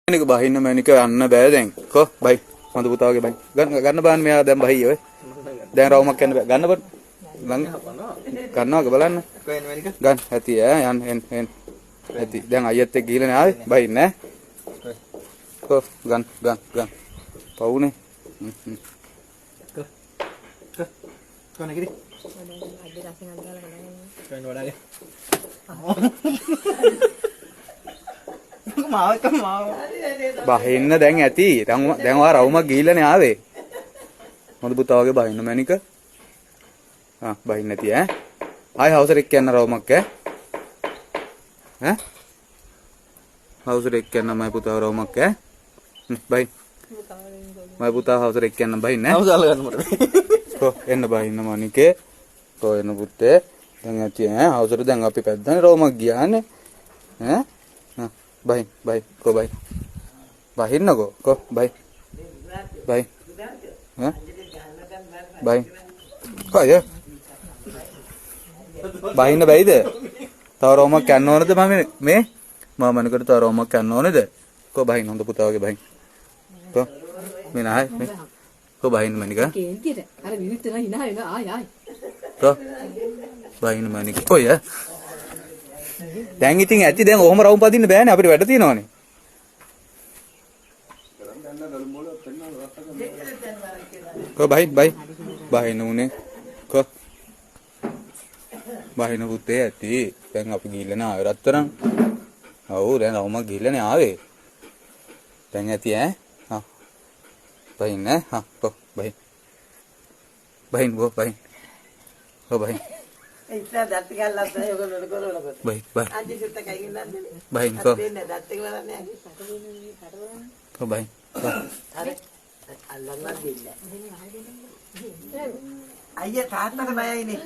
මේක බහින්න මේනික යන්න බෑ දැන්. කො බයි. හොඳ පුතාගේ බයි. ගන්න බෑන් මෙයා දැන් බහයි ඔය. දැන් රවුමක් යන්න බෑ. ගන්න බෑ. ගන්නවද බලන්න. ගන්න ඇති ඈ යන්න එන්. ඇති. දැන් අයියත් එක්ක ගිහලා නේ ආවේ. බයි නෑ. කො ගන්න. පවුනේ. කොහොමද කිරි? කොහෙන්ද වඩාගේ? බහින්න දැන් ඇති. දැන් ඔයා රවුමක් ගිහිල්ලානේ ආවේ. හොඳ පුතා වගේ බහින්න මැනික. බහින්න නැති ඈ. ආයි හවුසට එක්ක යන්න රවුමක් ඈ. හවුසට එක්ක යන්න මයි පුතා රවුමක් ඈ. බයි. මයි පුතා හවුසට එක්ක යන්න බහින්න ඈ. හවුස අල්ල ගන්න මට. කො එන්න බහින්න මණිකේ. කො එන්න පුතේ. දැන් ඇති ඈ. හවුසට දැන් අපි පැද්දනේ රවුමක් ගියානේ. ඈ. බයි කො බයි බහින්නකෝ කො බයි ඈ බයි අය බහින්න බැයිද තව රෝමක් යන්න ඕනද මේ මමනකට තව රෝමක් යන්න ඕනේද කො බහින්න හොඳ පුතා වගේ බහින්න කො මේ නහයි මේ කො බහින්න මනික කේන්තියට අර විවිධ තන hina වෙන ආයි කො බහින්න මනික කොය දැන් ඉතින් ඇති දැන් ඔහොම රවුම් පදින්න බෑනේ අපිට වැඩ තියෙනවනේ කො බහින්න උනේ කො බහින්න පුතේ ඇති දැන් අපි ගිහිල්ලා නේ ආවේ රත්තරන් ඔව් දැන් රවුමක් ගිහිල්ලා නේ ආවේ දැන් ඇති ඈ බහින්න කො බහින්න කො බහින්න ඉතින් දත් ගල්ලා තමයි ඔයගොල්ලෝ කරවලකො. බයි. අන්ති සුත්ත කයින් නන්නේ. බයි කො. දෙන්න දත් එක බලන්නේ. කො බයි. අර අල්ලන්න දෙන්න. අයියා තාත්තට බයයිනේ.